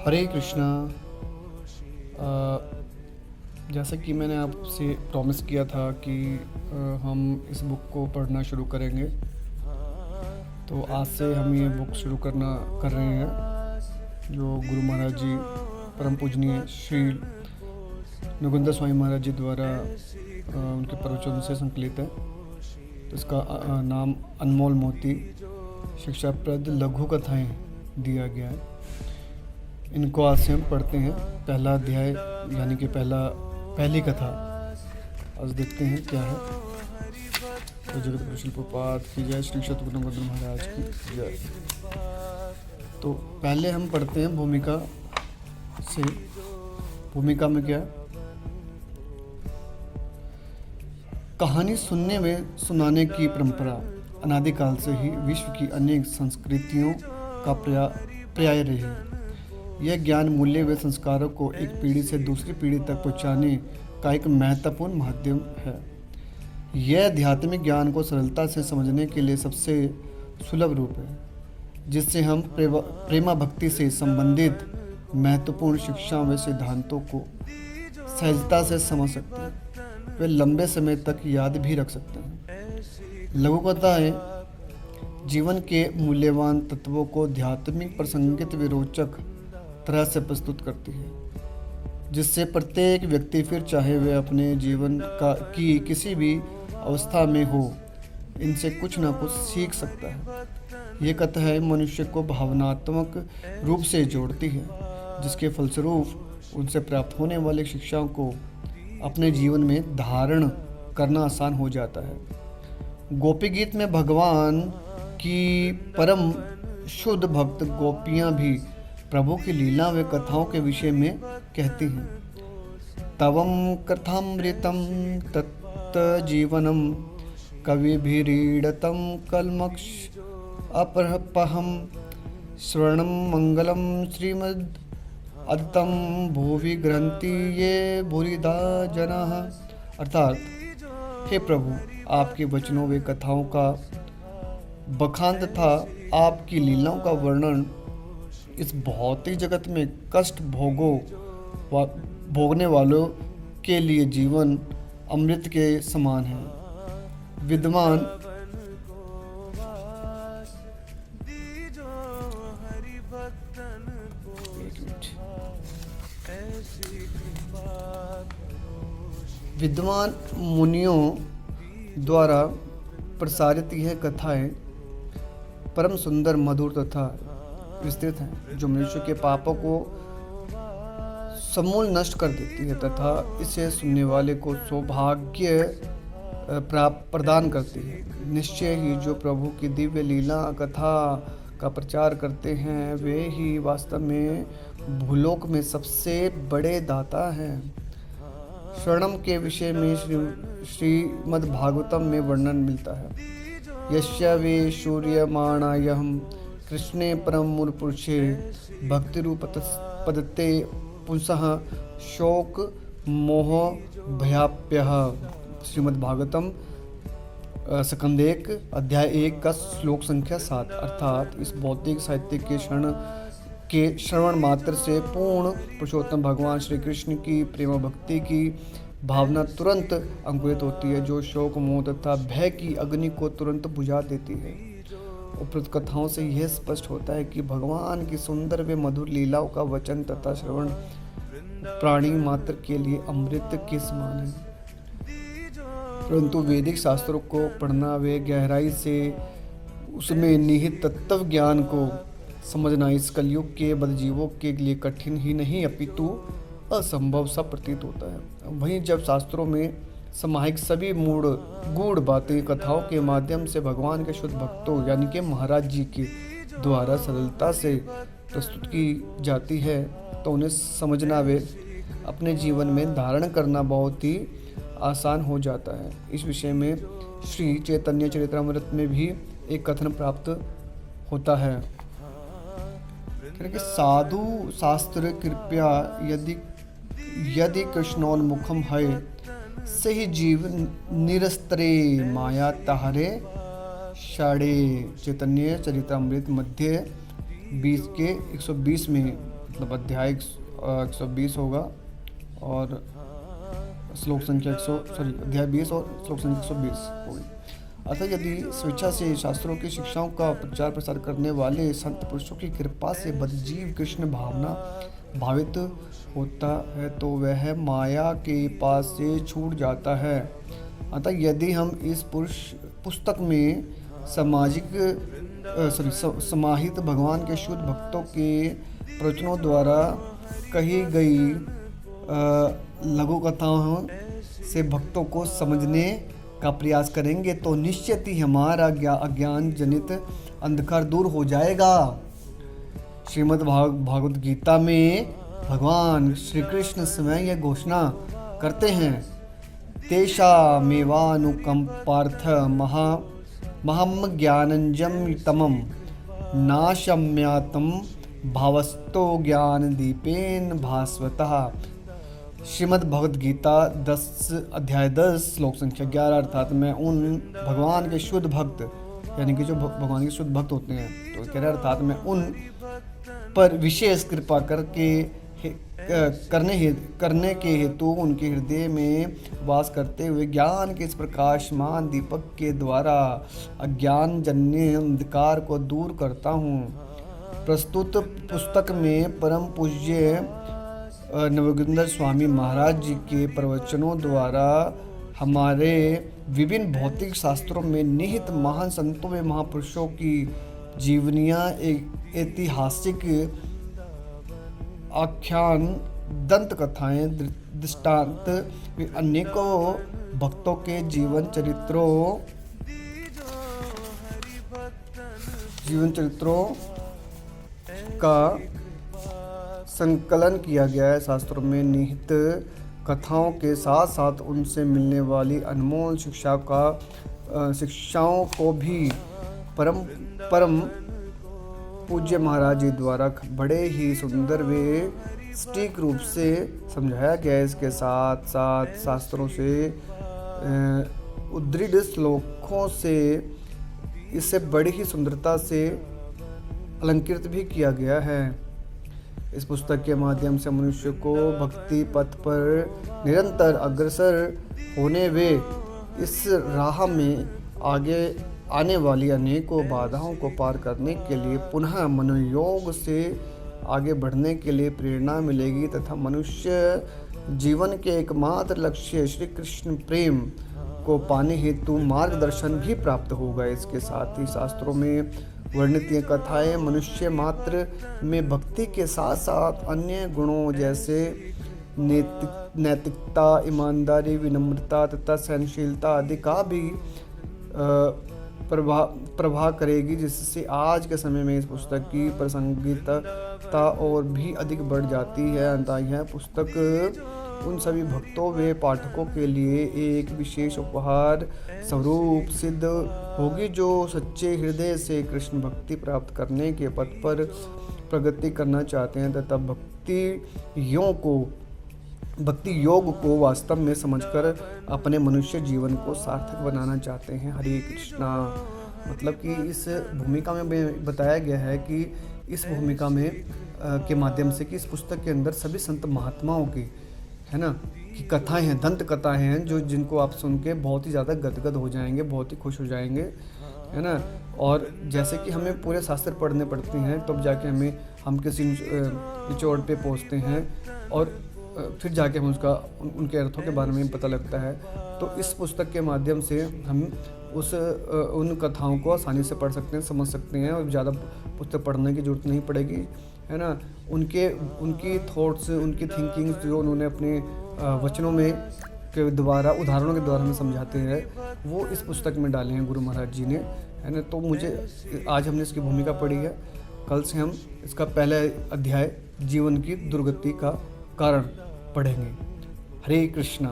हरे कृष्णा। जैसा कि मैंने आपसे प्रॉमिस किया था कि हम इस बुक को पढ़ना शुरू करेंगे, तो आज से हम ये बुक शुरू कर रहे हैं जो गुरु महाराज जी परम पूजनीय श्री नुकुंदर स्वामी महाराज जी द्वारा उनके प्रवचन से संकलित है। तो इसका नाम अनमोल मोती शिक्षाप्रद लघु कथाएं दिया गया है। इनको आज से हम पढ़ते हैं। पहला अध्याय यानी कि पहली कथा आज देखते हैं क्या है। तो जगत गुरु शिल प्रपात की जय, श्री सतगुरु नुकुंदर महाराज की जय। तो पहले हम पढ़ते हैं भूमिका से। भूमिका में क्या है? कहानी सुनने में सुनाने की परंपरा अनादिकाल से ही विश्व की अनेक संस्कृतियों का पर्याय रही है। यह ज्ञान मूल्य व संस्कारों को एक पीढ़ी से दूसरी पीढ़ी तक पहुंचाने का एक महत्वपूर्ण माध्यम है। यह आध्यात्मिक ज्ञान को सरलता से समझने के लिए सबसे सुलभ रूप है, जिससे हम प्रेमा भक्ति से संबंधित महत्वपूर्ण शिक्षाओं व सिद्धांतों को सहजता से समझ सकते हैं, वे लंबे समय तक याद भी रख सकते हैं। लघु कथाएं जीवन के मूल्यवान तत्वों को आध्यात्मिक प्रसंगित व रोचक तरह से प्रस्तुत करती है, जिससे प्रत्येक व्यक्ति फिर चाहे वह अपने जीवन की किसी भी अवस्था में हो, इनसे कुछ न कुछ सीख सकता है। ये कथाएं मनुष्य को भावनात्मक रूप से जोड़ती है, जिसके फलस्वरूप उनसे प्राप्त होने वाली शिक्षाओं को अपने जीवन में धारण करना आसान हो जाता है। गोपी गीत में भगवान की परम शुद्ध भक्त गोपियां भी प्रभु की लीला व कथाओं के विषय में कहती हैं। तवम कथामृतम तत्त जीवनम कविभिरीडतम कलमक्ष अपहम स्वर्णम मंगलम श्रीमद् अदतम भुवि ग्रंथि ये भूरिदा जनाः। अर्थात, हे प्रभु, आपके वचनों व कथाओं का बखान तथा आपकी लीलाओं का वर्णन इस भौतिक जगत में कष्ट भोगने वालों के लिए जीवन अमृत के समान है। विद्वान मुनियों द्वारा प्रसारित यह कथाएं परम सुंदर, मधुर तथा विस्तृत हैं, जो मनुष्य के पापों को समूल नष्ट कर देती है तथा इसे सुनने वाले को सौभाग्य प्रदान करती है। निश्चय ही जो प्रभु की दिव्य लीला कथा का प्रचार करते हैं, वे ही वास्तव में भूलोक में सबसे बड़े दाता हैं। स्वर्णम के विषय में श्रीमद् भागवतम में वर्णन मिलता है। यस्य वे सूर्यमाणायहं कृष्णे परम मूल पुरुषे भक्ति रूप पदते पुंसः शोक मोह भयाप्यः। श्रीमद् भागवतम स्कंद 1 अध्याय 1 का श्लोक संख्या 7। अर्थात इस भौतिक साहित्य के श्रवण मात्र से पूर्ण पुरुषोत्तम भगवान श्री कृष्ण की प्रेम भक्ति की भावना तुरंत अंकुरित होती है, जो शोक मोह तथा भय की अग्नि को तुरंत बुझा देती है। उपरोक्त कथाओं से यह स्पष्ट होता है कि भगवान की सुंदर व मधुर लीलाओं का वचन तथा श्रवण प्राणी मात्र के लिए अमृत के समान है। परंतु वैदिक शास्त्रों को पढ़ना व गहराई से उसमें निहित तत्व ज्ञान को समझना इस कलयुग के बदजीवों के लिए कठिन ही नहीं अपितु असंभव सा प्रतीत होता है। वहीं जब शास्त्रों में समाहिक सभी गूढ़ बातें कथाओं के माध्यम से भगवान के शुद्ध भक्तों यानी कि महाराज जी के द्वारा सरलता से प्रस्तुत की जाती है, तो उन्हें समझना व अपने जीवन में धारण करना बहुत ही आसान हो जाता है। इस विषय में श्री चैतन्य चरितमृत में भी एक कथन प्राप्त होता है कि साधु शास्त्र कृपया यदि कृष्णोन्मुखम है, सही जीव निरस्तरे माया ताहरे साढ़े चैतन्य चरितमृत मध्य 20 के 120 में, मतलब अध्याय 120 होगा और श्लोक संख्या अध्याय 20 और श्लोक संख्या 120 होगी। अतः यदि स्वेच्छा से शास्त्रों की शिक्षाओं का प्रचार प्रसार करने वाले संत पुरुषों की कृपा से बद्धजीव कृष्ण भावना भावित होता है तो वह माया के पास से छूट जाता है। अतः यदि हम इस पुस्तक में समाहित भगवान के शुद्ध भक्तों के प्रवचनों द्वारा कही गई लघु कथाओं से भक्तों को समझने का प्रयास करेंगे तो निश्चित ही हमारा अज्ञान जनित अंधकार दूर हो जाएगा। श्रीमद् भागवत गीता में भगवान श्री कृष्ण स्वयं यह घोषणा करते हैं, तेषामेवानुकंपार्थ महम ज्ञानंजम तमम नाशम्यातम भावस्तो ज्ञान दीपेन भास्वतः। श्रीमद् भगवद गीता 10 अध्याय 10 श्लोक संख्या 11। अर्थात मैं उन भगवान के शुद्ध भक्त, यानी कि जो भगवान के शुद्ध भक्त होते हैं, तो कह रहे अर्थात मैं उन पर विशेष कृपा करने के हेतु उनके हृदय में वास करते हुए ज्ञान के इस प्रकाशमान दीपक के द्वारा अज्ञान जन्य अंधकार को दूर करता हूँ। प्रस्तुत पुस्तक में परम पूज्य नवगुंदर स्वामी महाराज जी के प्रवचनों द्वारा हमारे विभिन्न भौतिक शास्त्रों में निहित महान संतों में महापुरुषों की जीवनियाँ, ऐतिहासिक आख्यान, दंत कथाएं, दृष्टांत, अनेकों भक्तों के जीवन चरित्रों का संकलन किया गया है। शास्त्रों में निहित कथाओं के साथ साथ उनसे मिलने वाली अनमोल शिक्षाओं को भी परम पूज्य महाराज जी द्वारा बड़े ही सुंदर व सटीक रूप से समझाया गया है। इसके साथ साथ शास्त्रों से उद्धृत श्लोकों से इसे बड़ी ही सुंदरता से अलंकृत भी किया गया है। इस पुस्तक के माध्यम से मनुष्य को भक्ति पथ पर निरंतर अग्रसर होने व इस राह में आगे आने वाली अनेकों बाधाओं को पार करने के लिए पुनः मनोयोग से आगे बढ़ने के लिए प्रेरणा मिलेगी तथा मनुष्य जीवन के एकमात्र लक्ष्य श्री कृष्ण प्रेम को पाने हेतु मार्गदर्शन भी प्राप्त होगा। इसके साथ ही शास्त्रों में वर्णित ये कथाएं मनुष्य मात्र में भक्ति के साथ साथ अन्य गुणों जैसे नैतिकता, ईमानदारी, विनम्रता तथा सहनशीलता आदि का भी प्रभाव करेगी, जिससे आज के समय में इस पुस्तक की प्रासंगिकता और भी अधिक बढ़ जाती है। अंततः यह पुस्तक उन सभी भक्तों व पाठकों के लिए एक विशेष उपहार स्वरूप सिद्ध होगी जो सच्चे हृदय से कृष्ण भक्ति प्राप्त करने के पथ पर प्रगति करना चाहते हैं तथा भक्ति योग को वास्तव में समझकर अपने मनुष्य जीवन को सार्थक बनाना चाहते हैं। हरे कृष्णा। मतलब कि इस भूमिका में बताया गया है कि इस भूमिका में के माध्यम से कि इस पुस्तक के अंदर सभी संत महात्माओं की, है ना, कि कथाएं हैं, दंत कथाएं हैं जो जिनको आप सुन के बहुत ही ज़्यादा गदगद हो जाएंगे, बहुत ही खुश हो जाएंगे, है ना। और जैसे कि हमें पूरे शास्त्र पढ़ने पड़ते हैं तब जाके हम किसी निचोड़ पे पहुंचते हैं और फिर जाके हम उनके अर्थों के बारे में पता लगता है। तो इस पुस्तक के माध्यम से हम उन कथाओं को आसानी से पढ़ सकते हैं, समझ सकते हैं और ज़्यादा पुस्तक पढ़ने की ज़रूरत नहीं पड़ेगी, है ना। उनकी थॉट्स, उनकी थिंकिंग्स जो उन्होंने अपने वचनों में के द्वारा, उदाहरणों के द्वारा हमें समझाते हैं, वो इस पुस्तक में डाले हैं गुरु महाराज जी ने, है ना। तो आज हमने इसकी भूमिका पढ़ी है। कल से हम इसका पहला अध्याय जीवन की दुर्गति का कारण पढ़ेंगे। हरे कृष्णा।